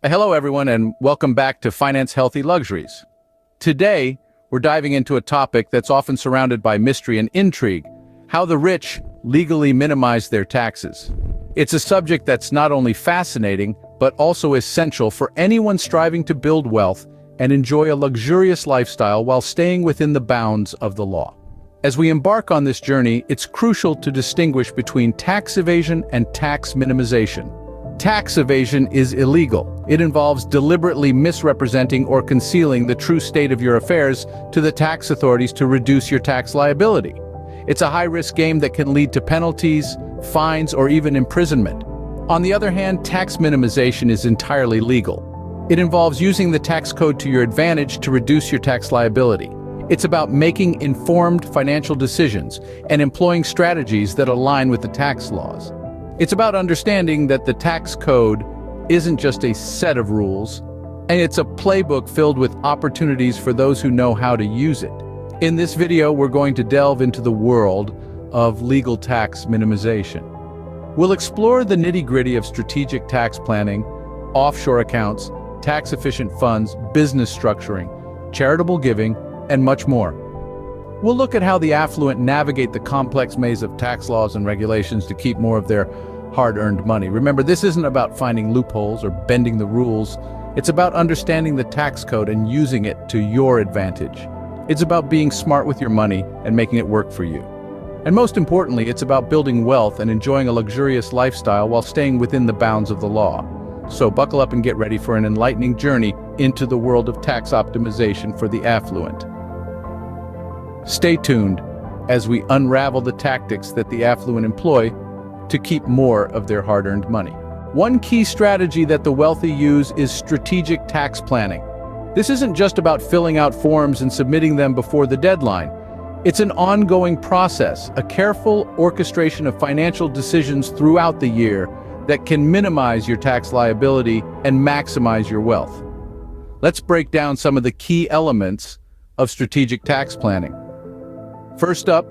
Hello, everyone, and welcome back to Finance Healthy Luxuries. Today, we're diving into a topic that's often surrounded by mystery and intrigue: how the rich legally minimize their taxes. It's a subject that's not only fascinating, but also essential for anyone striving to build wealth and enjoy a luxurious lifestyle while staying within the bounds of the law. As we embark on this journey, it's crucial to distinguish between tax evasion and tax minimization. Tax evasion is illegal. It involves deliberately misrepresenting or concealing the true state of your affairs to the tax authorities to reduce your tax liability. It's a high-risk game that can lead to penalties, fines, or even imprisonment. On the other hand, tax minimization is entirely legal. It involves using the tax code to your advantage to reduce your tax liability. It's about making informed financial decisions and employing strategies that align with the tax laws. It's about understanding that the tax code isn't just a set of rules, and it's a playbook filled with opportunities for those who know how to use it. In this video, we're going to delve into the world of legal tax minimization. We'll explore the nitty-gritty of strategic tax planning, offshore accounts, tax-efficient funds, business structuring, charitable giving, and much more. We'll look at how the affluent navigate the complex maze of tax laws and regulations to keep more of their hard-earned money. Remember, this isn't about finding loopholes or bending the rules. It's about understanding the tax code and using it to your advantage. It's about being smart with your money and making it work for you. And most importantly, it's about building wealth and enjoying a luxurious lifestyle while staying within the bounds of the law. So buckle up and get ready for an enlightening journey into the world of tax optimization for the affluent. Stay tuned as we unravel the tactics that the affluent employ to keep more of their hard-earned money. One key strategy that the wealthy use is strategic tax planning. This isn't just about filling out forms and submitting them before the deadline. It's an ongoing process, a careful orchestration of financial decisions throughout the year that can minimize your tax liability and maximize your wealth. Let's break down some of the key elements of strategic tax planning. First up,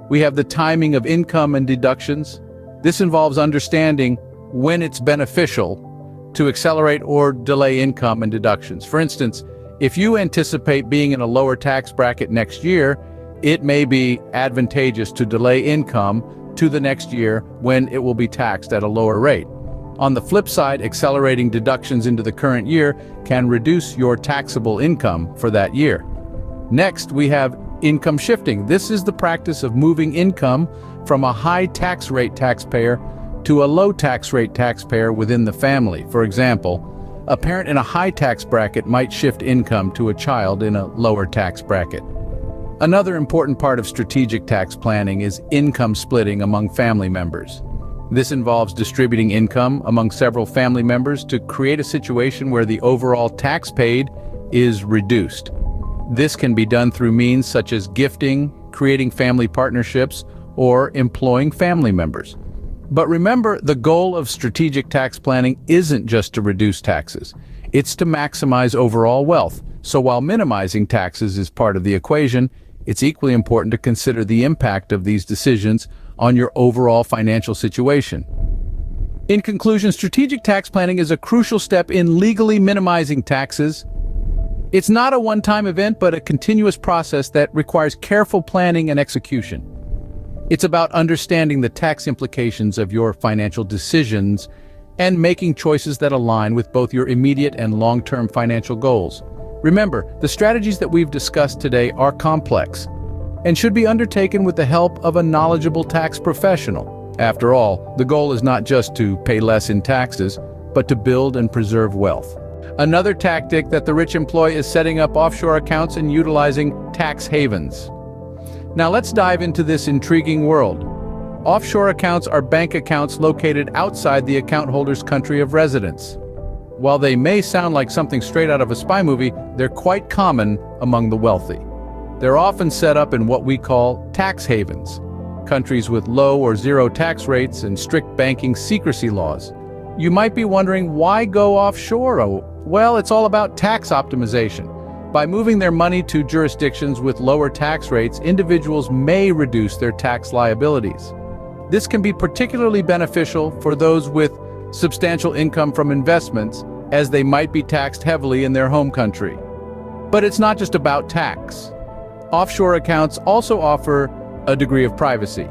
we have the timing of income and deductions. This involves understanding when it's beneficial to accelerate or delay income and deductions. For instance, if you anticipate being in a lower tax bracket next year, it may be advantageous to delay income to the next year when it will be taxed at a lower rate. On the flip side, accelerating deductions into the current year can reduce your taxable income for that year. Next, we have income shifting. This is the practice of moving income from a high tax rate taxpayer to a low tax rate taxpayer within the family. For example, a parent in a high tax bracket might shift income to a child in a lower tax bracket. Another important part of strategic tax planning is income splitting among family members. This involves distributing income among several family members to create a situation where the overall tax paid is reduced. This can be done through means such as gifting, creating family partnerships, or employing family members. But remember, the goal of strategic tax planning isn't just to reduce taxes. It's to maximize overall wealth. So while minimizing taxes is part of the equation, it's equally important to consider the impact of these decisions on your overall financial situation. In conclusion, strategic tax planning is a crucial step in legally minimizing taxes. It's not a one-time event, but a continuous process that requires careful planning and execution. It's about understanding the tax implications of your financial decisions and making choices that align with both your immediate and long-term financial goals. Remember, the strategies that we've discussed today are complex and should be undertaken with the help of a knowledgeable tax professional. After all, the goal is not just to pay less in taxes, but to build and preserve wealth. Another tactic that the rich employ is setting up offshore accounts and utilizing tax havens. Now let's dive into this intriguing world. Offshore accounts are bank accounts located outside the account holder's country of residence. While they may sound like something straight out of a spy movie, they're quite common among the wealthy. They're often set up in what we call tax havens, countries with low or zero tax rates and strict banking secrecy laws. You might be wondering, why go offshore? Well, it's all about tax optimization. By moving their money to jurisdictions with lower tax rates, individuals may reduce their tax liabilities. This can be particularly beneficial for those with substantial income from investments, as they might be taxed heavily in their home country. But it's not just about tax. Offshore accounts also offer a degree of privacy.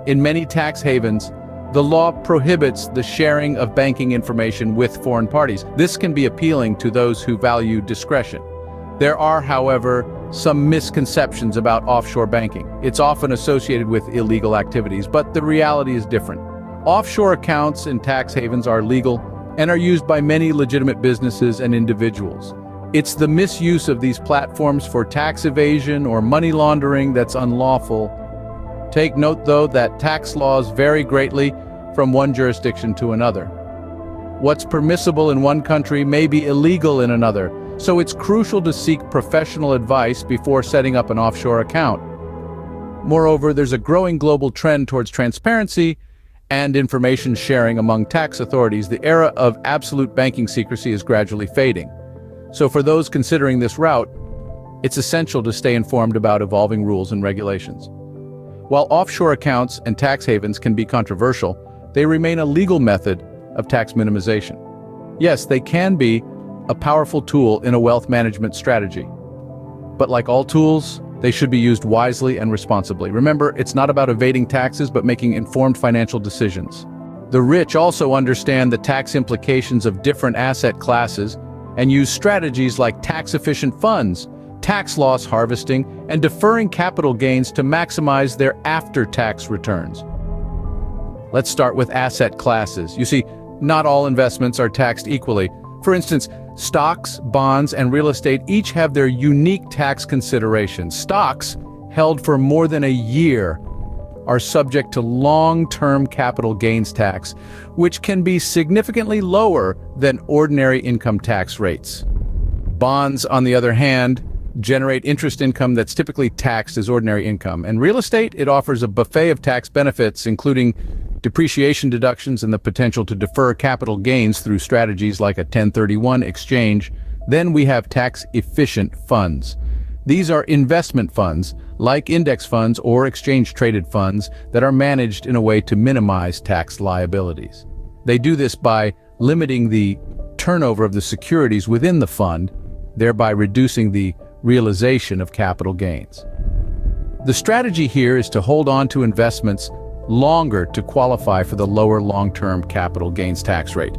In many tax havens, the law prohibits the sharing of banking information with foreign parties. This can be appealing to those who value discretion. There are, however, some misconceptions about offshore banking. It's often associated with illegal activities, but the reality is different. Offshore accounts in tax havens are legal and are used by many legitimate businesses and individuals. It's the misuse of these platforms for tax evasion or money laundering that's unlawful. Take note, though, that tax laws vary greatly from one jurisdiction to another. What's permissible in one country may be illegal in another, so it's crucial to seek professional advice before setting up an offshore account. Moreover, there's a growing global trend towards transparency and information sharing among tax authorities. The era of absolute banking secrecy is gradually fading. So for those considering this route, it's essential to stay informed about evolving rules and regulations. While offshore accounts and tax havens can be controversial, they remain a legal method of tax minimization. Yes, they can be a powerful tool in a wealth management strategy. But like all tools, they should be used wisely and responsibly. Remember, it's not about evading taxes, but making informed financial decisions. The rich also understand the tax implications of different asset classes and use strategies like tax-efficient funds, tax loss harvesting, and deferring capital gains to maximize their after-tax returns. Let's start with asset classes. You see, not all investments are taxed equally. For instance, stocks, bonds, and real estate each have their unique tax considerations. Stocks, held for more than a year, are subject to long-term capital gains tax, which can be significantly lower than ordinary income tax rates. Bonds, on the other hand, generate interest income that's typically taxed as ordinary income. And real estate, it offers a buffet of tax benefits, including depreciation deductions and the potential to defer capital gains through strategies like a 1031 exchange. Then we have tax-efficient funds. These are investment funds, like index funds or exchange-traded funds, that are managed in a way to minimize tax liabilities. They do this by limiting the turnover of the securities within the fund, thereby reducing the realization of capital gains. The strategy here is to hold on to investments longer to qualify for the lower long-term capital gains tax rate.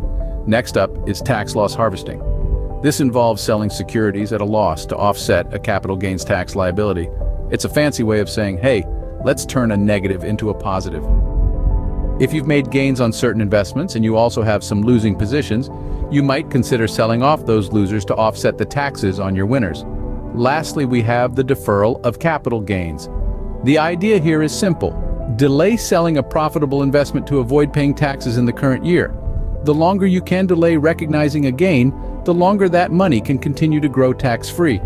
Next up is tax loss harvesting. This involves selling securities at a loss to offset a capital gains tax liability. It's a fancy way of saying, hey, let's turn a negative into a positive. If you've made gains on certain investments and you also have some losing positions, you might consider selling off those losers to offset the taxes on your winners. Lastly, we have the deferral of capital gains. The idea here is simple. Delay selling a profitable investment to avoid paying taxes in the current year. The longer you can delay recognizing a gain, the longer that money can continue to grow tax-free.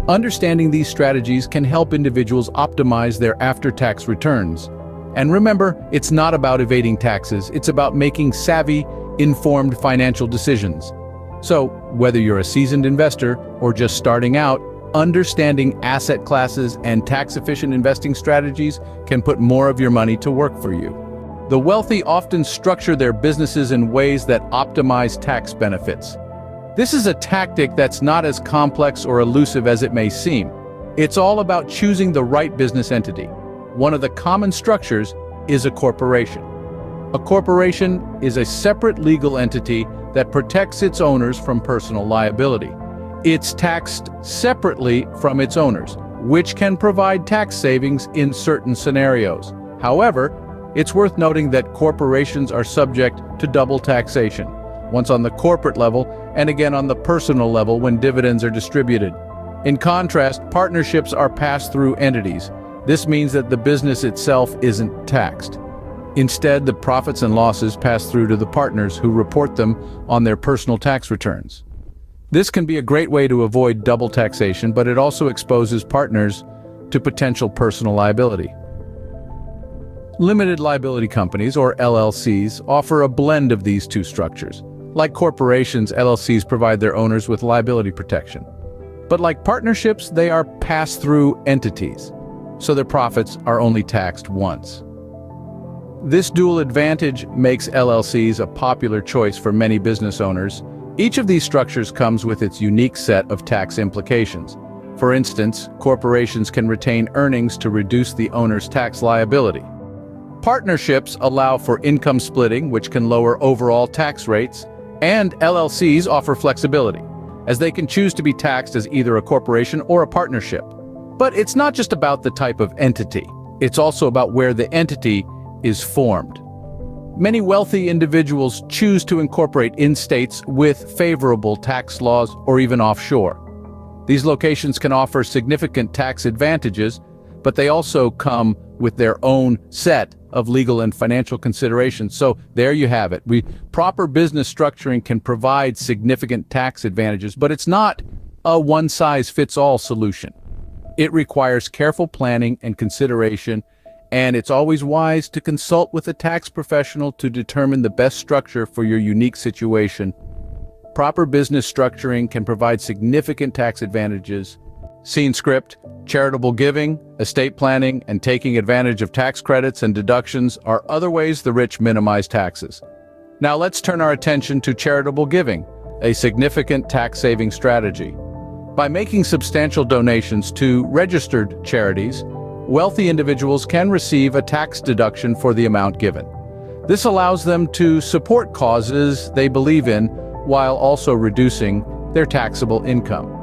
Understanding these strategies can help individuals optimize their after-tax returns. And remember, it's not about evading taxes, it's about making savvy, informed financial decisions. So, whether you're a seasoned investor or just starting out, understanding asset classes and tax-efficient investing strategies can put more of your money to work for you. The wealthy often structure their businesses in ways that optimize tax benefits. This is a tactic that's not as complex or elusive as it may seem. It's all about choosing the right business entity. One of the common structures is a corporation. A corporation is a separate legal entity that protects its owners from personal liability. It's taxed separately from its owners, which can provide tax savings in certain scenarios. However, it's worth noting that corporations are subject to double taxation, once on the corporate level and again on the personal level when dividends are distributed. In contrast, partnerships are pass-through entities. This means that the business itself isn't taxed. Instead, the profits and losses pass through to the partners who report them on their personal tax returns. This can be a great way to avoid double taxation, but it also exposes partners to potential personal liability. Limited liability companies, or LLCs, offer a blend of these two structures. Like corporations, LLCs provide their owners with liability protection. But like partnerships, they are pass-through entities, so their profits are only taxed once. This dual advantage makes LLCs a popular choice for many business owners, Each of these structures comes with its unique set of tax implications. For instance, corporations can retain earnings to reduce the owner's tax liability. Partnerships allow for income splitting, which can lower overall tax rates, and LLCs offer flexibility, as they can choose to be taxed as either a corporation or a partnership. But it's not just about the type of entity. It's also about where the entity is formed. Many wealthy individuals choose to incorporate in states with favorable tax laws or even offshore. These locations can offer significant tax advantages, but they also come with their own set of legal and financial considerations. So there you have it. Proper business structuring can provide significant tax advantages, but it's not a one-size-fits-all solution. It requires careful planning and consideration, and it's always wise to consult with a tax professional to determine the best structure for your unique situation. Proper business structuring can provide significant tax advantages. Scene script, charitable giving, estate planning, and taking advantage of tax credits and deductions are other ways the rich minimize taxes. Now let's turn our attention to charitable giving, a significant tax-saving strategy. By making substantial donations to registered charities, wealthy individuals can receive a tax deduction for the amount given. This allows them to support causes they believe in while also reducing their taxable income.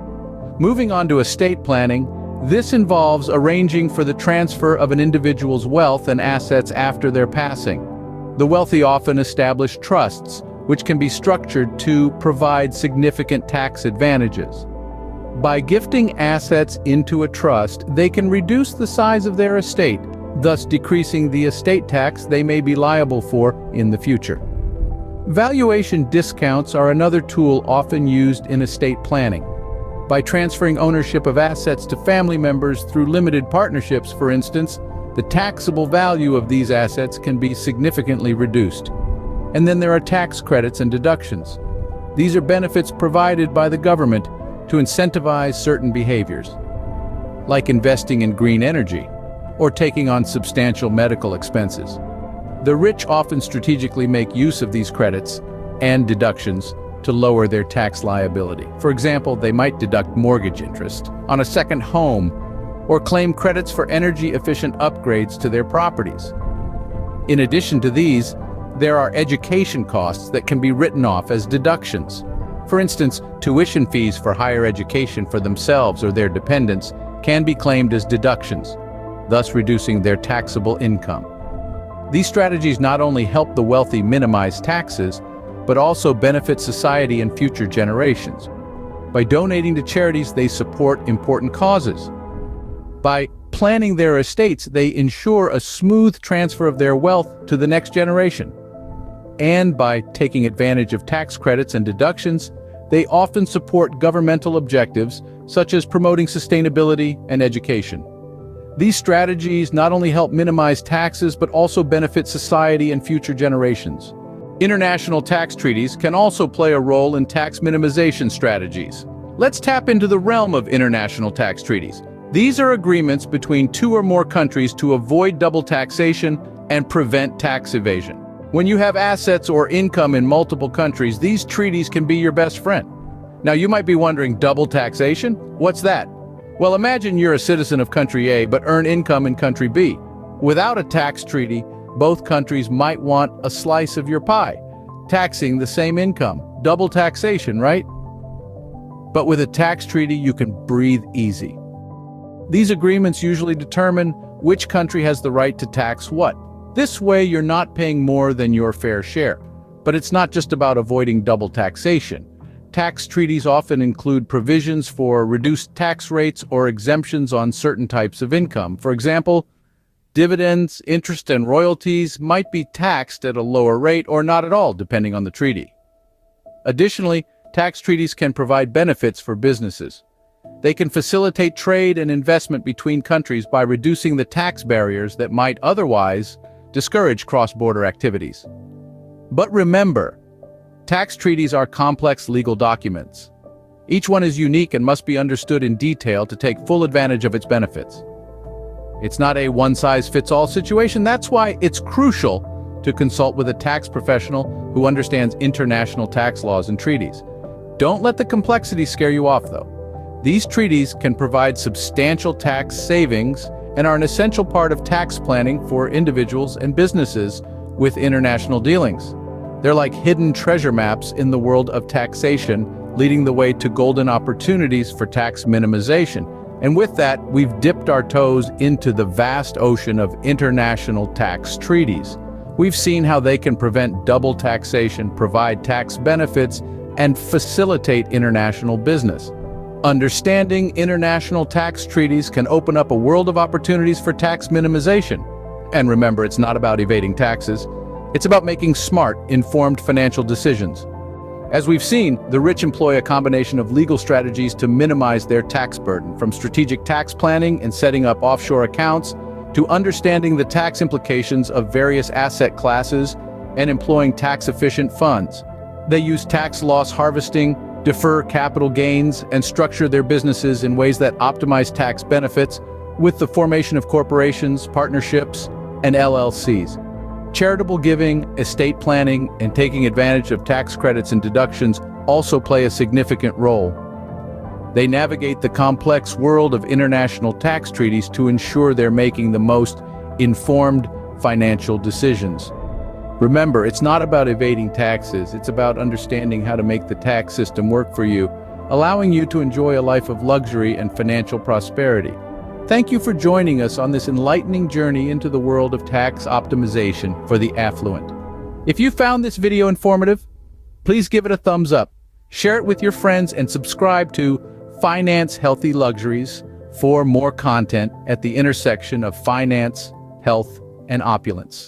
Moving on to estate planning, this involves arranging for the transfer of an individual's wealth and assets after their passing. The wealthy often establish trusts, which can be structured to provide significant tax advantages. By gifting assets into a trust, they can reduce the size of their estate, thus decreasing the estate tax they may be liable for in the future. Valuation discounts are another tool often used in estate planning. By transferring ownership of assets to family members through limited partnerships, for instance, the taxable value of these assets can be significantly reduced. And then there are tax credits and deductions. These are benefits provided by the government to incentivize certain behaviors, like investing in green energy or taking on substantial medical expenses. The rich often strategically make use of these credits and deductions to lower their tax liability. For example, they might deduct mortgage interest on a second home or claim credits for energy-efficient upgrades to their properties. In addition to these, there are education costs that can be written off as deductions. For instance, tuition fees for higher education for themselves or their dependents can be claimed as deductions, thus reducing their taxable income. These strategies not only help the wealthy minimize taxes, but also benefit society and future generations. By donating to charities, they support important causes. By planning their estates, they ensure a smooth transfer of their wealth to the next generation. And by taking advantage of tax credits and deductions, they often support governmental objectives such as promoting sustainability and education. These strategies not only help minimize taxes but also benefit society and future generations. International tax treaties can also play a role in tax minimization strategies. Let's tap into the realm of international tax treaties. These are agreements between two or more countries to avoid double taxation and prevent tax evasion. When you have assets or income in multiple countries, these treaties can be your best friend. Now you might be wondering, double taxation? What's that? Well, imagine you're a citizen of country A but earn income in country B. Without a tax treaty, both countries might want a slice of your pie, taxing the same income. Double taxation, right? But with a tax treaty, you can breathe easy. These agreements usually determine which country has the right to tax what. This way, you're not paying more than your fair share. But it's not just about avoiding double taxation. Tax treaties often include provisions for reduced tax rates or exemptions on certain types of income. For example, dividends, interest, and royalties might be taxed at a lower rate or not at all, depending on the treaty. Additionally, tax treaties can provide benefits for businesses. They can facilitate trade and investment between countries by reducing the tax barriers that might otherwise discourage cross-border activities. But remember, tax treaties are complex legal documents. Each one is unique and must be understood in detail to take full advantage of its benefits. It's not a one-size-fits-all situation. That's why it's crucial to consult with a tax professional who understands international tax laws and treaties. Don't let the complexity scare you off, though. These treaties can provide substantial tax savings and are an essential part of tax planning for individuals and businesses with international dealings. They're like hidden treasure maps in the world of taxation, leading the way to golden opportunities for tax minimization. And with that, we've dipped our toes into the vast ocean of international tax treaties. We've seen how they can prevent double taxation, provide tax benefits, and facilitate international business. Understanding international tax treaties can open up a world of opportunities for tax minimization. And remember, it's not about evading taxes. It's about making smart, informed financial decisions. As we've seen, the rich employ a combination of legal strategies to minimize their tax burden, from strategic tax planning and setting up offshore accounts to understanding the tax implications of various asset classes and employing tax-efficient funds. They use tax loss harvesting, defer capital gains, and structure their businesses in ways that optimize tax benefits with the formation of corporations, partnerships, and LLCs. Charitable giving, estate planning, and taking advantage of tax credits and deductions also play a significant role. They navigate the complex world of international tax treaties to ensure they're making the most informed financial decisions. Remember, it's not about evading taxes, it's about understanding how to make the tax system work for you, allowing you to enjoy a life of luxury and financial prosperity. Thank you for joining us on this enlightening journey into the world of tax optimization for the affluent. If you found this video informative, please give it a thumbs up, share it with your friends, and subscribe to Finance Healthy Luxuries for more content at the intersection of finance, health, and opulence.